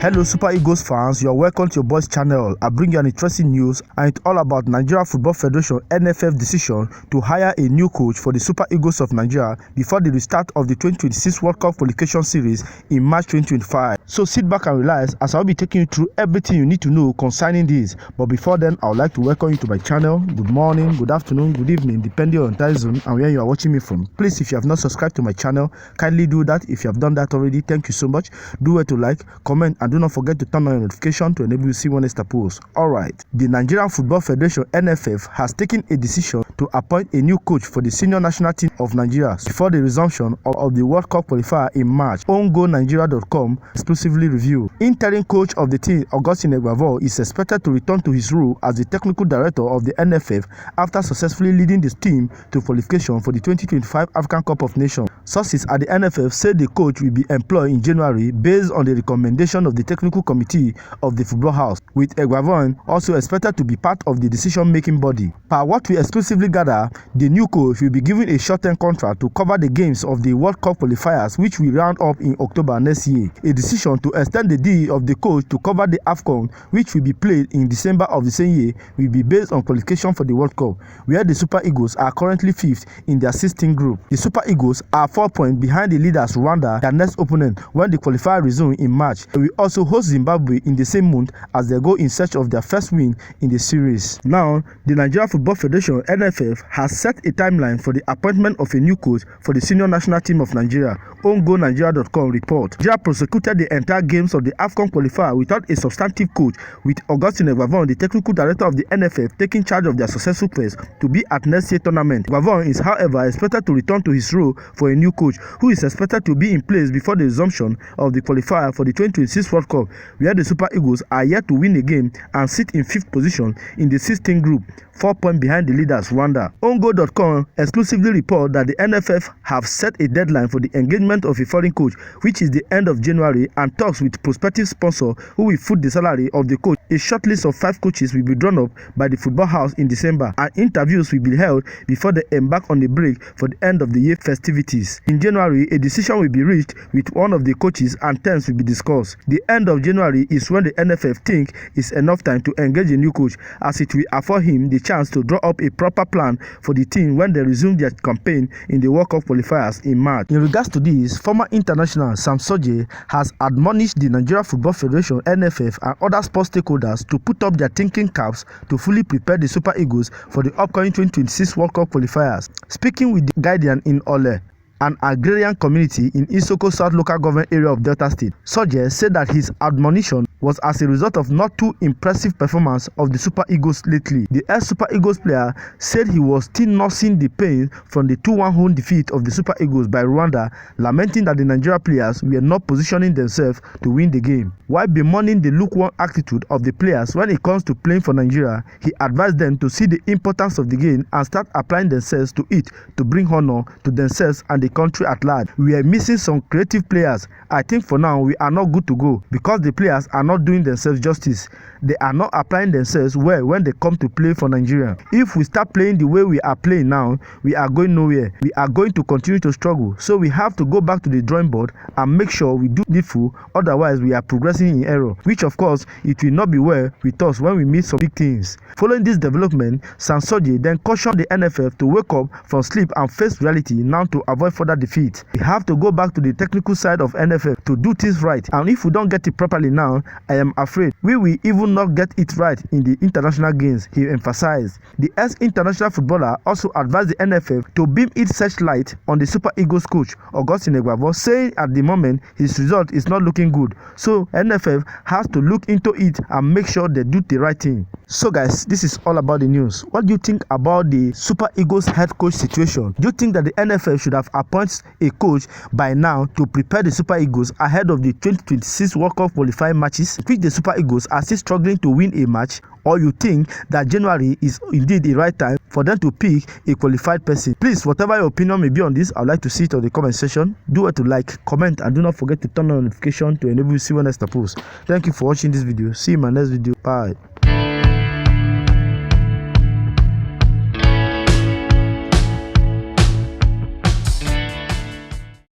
Hello Super Eagles fans, you are welcome to your boys channel. I bring you an interesting news and it's all about Nigeria Football Federation NFF decision to hire a new coach for the Super Eagles of Nigeria before the restart of the 2026 World Cup qualification series in March 2025. So sit back and relax as I'll be taking you through everything you need to know concerning this. But before then, I would like to welcome you to my channel. Good morning, good afternoon, good evening, depending on time zone and where you are watching me from. Please, if you have not subscribed to my channel, kindly do that. If you have done that already, thank you so much. Do it to like, comment, and do not forget to turn on your notification to enable you to see when it's post. Alright, the Nigerian Football Federation NFF has taken a decision to appoint a new coach for the senior national team of Nigeria before the resumption of the World Cup qualifier in March. OnGoNigeria.com exclusively review. Interim coach of the team, Augustine Eguavoen, is expected to return to his role as the technical director of the NFF after successfully leading the team to qualification for the 2025 African Cup of Nations. Sources at the NFF said the coach will be employed in January based on the recommendation of the technical committee of the Football House, with Eguavoen also expected to be part of the decision-making body. Per what we exclusively gather, the new coach will be given a short-term contract to cover the games of the World Cup qualifiers, which will round up in October next year. A decision to extend the deal of the coach to cover the AFCON, which will be played in December of the same year, will be based on qualification for the World Cup, where the Super Eagles are currently 5th in their 16th group. The Super Eagles are 4 points behind the leaders Rwanda, their next opponent, when the qualifier resumes in March. They will also host Zimbabwe in the same month as they go in search of their first win in the series. Now, the Nigeria Football Federation NFF has set a timeline for the appointment of a new coach for the senior national team of Nigeria. OnGoNigeria.com report. Nigeria prosecuted the entire games of the AFCON qualifier without a substantive coach, with Augustine Eguavoen, the technical director of the NFF, taking charge of their successful quest to be at next year's tournament. Eguavoen is, however, expected to return to his role for a new coach, who is expected to be in place before the resumption of the qualifier for the 2026 World Cup, where the Super Eagles are yet to win a game and sit in 5th position in the 16th group, 4 points behind the leaders Rwanda. OnGo.com exclusively report that the NFF have set a deadline for the engagement of a foreign coach, which is the end of January, and talks with prospective sponsor who will foot the salary of the coach. A shortlist of 5 coaches will be drawn up by the Football House in December, and interviews will be held before they embark on the break for the end of the year festivities. In January, a decision will be reached with one of the coaches and terms will be discussed. The end of January is when the NFF think is enough time to engage a new coach, as it will afford him the chance to draw up a proper plan for the team when they resume their campaign in the World Cup qualifiers in March. In regards to this, former international Sam Soje has admonished the Nigeria Football Federation NFF and other sports stakeholders to put up their thinking caps to fully prepare the Super Eagles for the upcoming 2026 World Cup qualifiers. Speaking with the Guardian in Ole, an agrarian community in Isoko South local government area of Delta State, Soje said that his admonition was as a result of not too impressive performance of the Super Eagles lately. The ex-Super Eagles player said he was still nursing the pain from the 2-1 home defeat of the Super Eagles by Rwanda, lamenting that the Nigeria players were not positioning themselves to win the game. While bemoaning the lukewarm attitude of the players when it comes to playing for Nigeria, he advised them to see the importance of the game and start applying themselves to it to bring honor to themselves and the country at large. We are missing some creative players. I think for now we are not good to go because the players are not doing themselves justice. They are not applying themselves well when they come to play for Nigeria. If we start playing the way we are playing now, we are going nowhere. We are going to continue to struggle. So we have to go back to the drawing board and make sure we do needful. Otherwise, we are progressing in error, which of course it will not be well with us when we meet some big things. Following this development, Sansoji then cautioned the NFF to wake up from sleep and face reality now to avoid further defeat. We have to go back to the technical side of NFF to do things right, and if we don't get it properly now, I am afraid we will even not get it right in the international games, he emphasized. The ex-international footballer also advised the NFF to beam its searchlight on the Super Eagles coach, Augustine Eguavoen, saying at the moment his result is not looking good, so NFF has to look into it and make sure they do the right thing. So guys, this is all about the news. What do you think about the Super Eagles head coach situation? Do you think that the NFF should have appointed a coach by now to prepare the Super Eagles ahead of the 2026 World Cup qualifying matches, which the Super Eagles are still struggling to win a match? Or you think that January is indeed the right time for them to pick a qualified person? Please, whatever your opinion may be on this, I'd like to see it on the comment section. Do it to like, comment, and do not forget to turn on notification to enable you to see when next I post. Thank you for watching this video. See you in my next video. Bye.